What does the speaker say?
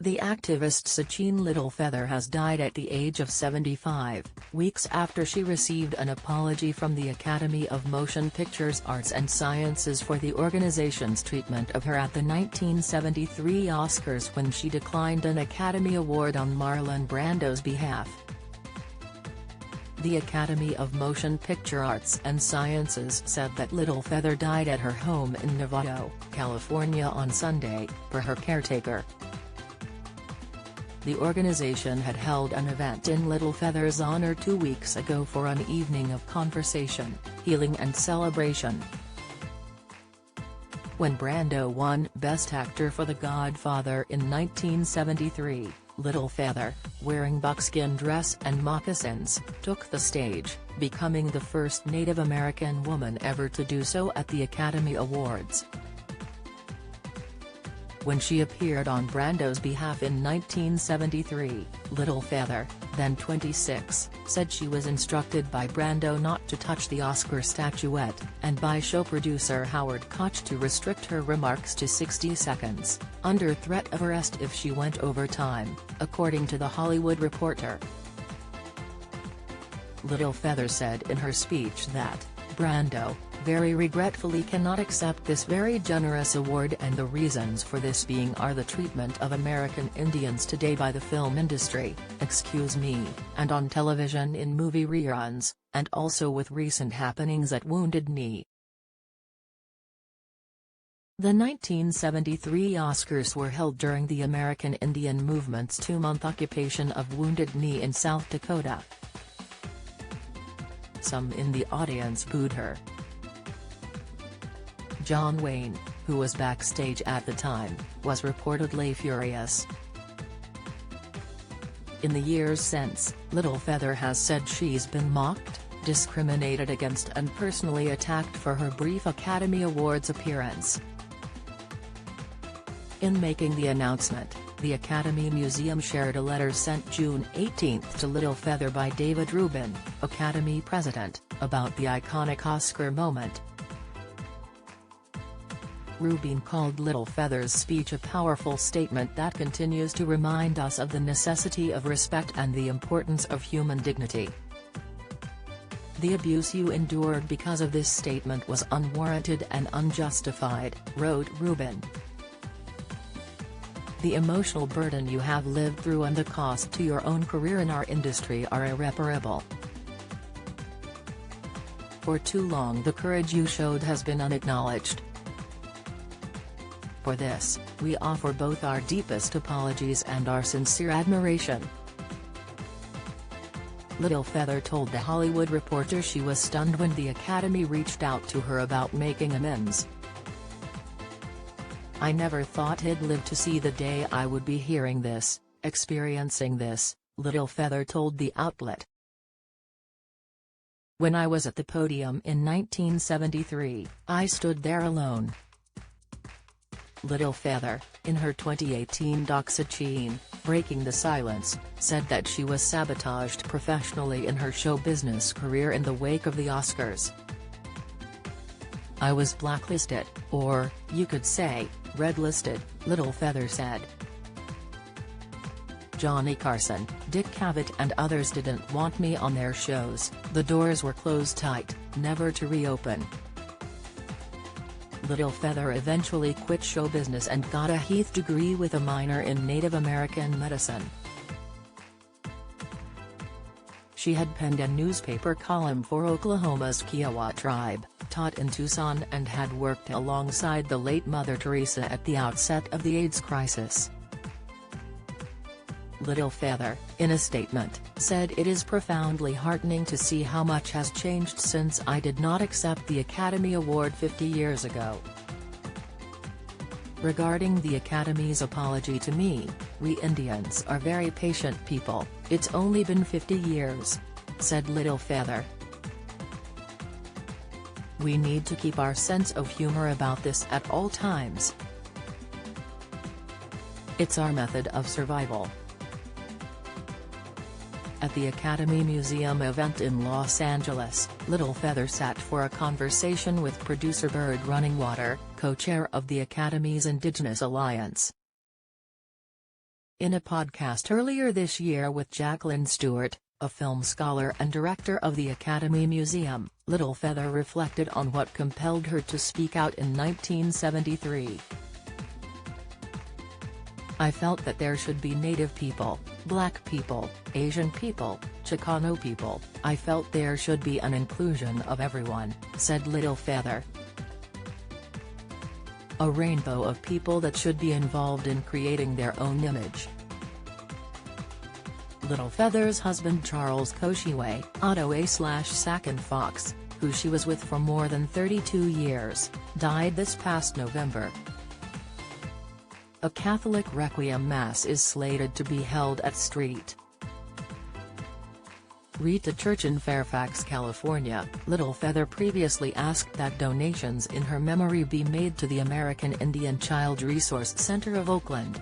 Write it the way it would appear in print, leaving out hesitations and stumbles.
The activist Sacheen Littlefeather has died at the age of 75, weeks after she received an apology from the Academy of Motion Pictures Arts and Sciences for the organization's treatment of her at the 1973 Oscars when she declined an Academy Award on Marlon Brando's behalf. The Academy of Motion Picture Arts and Sciences said that Littlefeather died at her home in Novato, California on Sunday, per her caretaker. The organization had held an event in Littlefeather's honor 2 weeks ago for an evening of conversation, healing and celebration. When Brando won Best Actor for The Godfather in 1973, Littlefeather, wearing buckskin dress and moccasins, took the stage, becoming the first Native American woman ever to do so at the Academy Awards. When she appeared on Brando's behalf in 1973, Littlefeather, then 26, said she was instructed by Brando not to touch the Oscar statuette, and by show producer Howard Koch to restrict her remarks to 60 seconds, under threat of arrest if she went over time, according to The Hollywood Reporter. Littlefeather said in her speech that, Brando, very regretfully cannot accept this very generous award, and the reasons for this being are the treatment of American Indians today by the film industry, excuse me, and on television in movie reruns, and also with recent happenings at Wounded Knee. The 1973 Oscars were held during the American Indian Movement's 2-month occupation of Wounded Knee in South Dakota. Some in the audience booed her. John Wayne, who was backstage at the time, was reportedly furious. In the years since, Littlefeather has said she's been mocked, discriminated against and personally attacked for her brief Academy Awards appearance. In making the announcement, the Academy Museum shared a letter sent June 18 to Littlefeather by David Rubin, Academy president, about the iconic Oscar moment. Rubin called Littlefeather's speech a powerful statement that continues to remind us of the necessity of respect and the importance of human dignity. The abuse you endured because of this statement was unwarranted and unjustified, wrote Rubin. The emotional burden you have lived through and the cost to your own career in our industry are irreparable. For too long the courage you showed has been unacknowledged. For this, we offer both our deepest apologies and our sincere admiration. Littlefeather told The Hollywood Reporter she was stunned when the Academy reached out to her about making amends. I never thought I'd live to see the day I would be hearing this, experiencing this, Littlefeather told the outlet. When I was at the podium in 1973, I stood there alone. Littlefeather, in her 2018 doc Sacheen, Breaking the Silence, said that she was sabotaged professionally in her show business career in the wake of the Oscars. I was blacklisted, or, you could say, red-listed, Littlefeather said. Johnny Carson, Dick Cavett and others didn't want me on their shows, the doors were closed tight, never to reopen. Littlefeather eventually quit show business and got a Heath degree with a minor in Native American medicine. She had penned a newspaper column for Oklahoma's Kiowa tribe, taught in Tucson and had worked alongside the late Mother Teresa at the outset of the AIDS crisis. Littlefeather, in a statement, said it is profoundly heartening to see how much has changed since I did not accept the Academy Award 50 years ago. Regarding the Academy's apology to me, we Indians are very patient people, it's only been 50 years, said Littlefeather. We need to keep our sense of humor about this at all times. It's our method of survival. At the Academy Museum event in Los Angeles, Littlefeather sat for a conversation with producer Bird Runningwater, co-chair of the Academy's Indigenous Alliance. In a podcast earlier this year with Jacqueline Stewart, a film scholar and director of the Academy Museum, Littlefeather reflected on what compelled her to speak out in 1973. "I felt that there should be Native people, Black people, Asian people, Chicano people. I felt there should be an inclusion of everyone," said Littlefeather. "A rainbow of people that should be involved in creating their own image." Littlefeather's husband Charles Koshiwe, Ottawa/Sac Fox, who she was with for more than 32 years, died this past November. A Catholic Requiem Mass is slated to be held at St. Rita Church in Fairfax, California. Littlefeather previously asked that donations in her memory be made to the American Indian Child Resource Center of Oakland.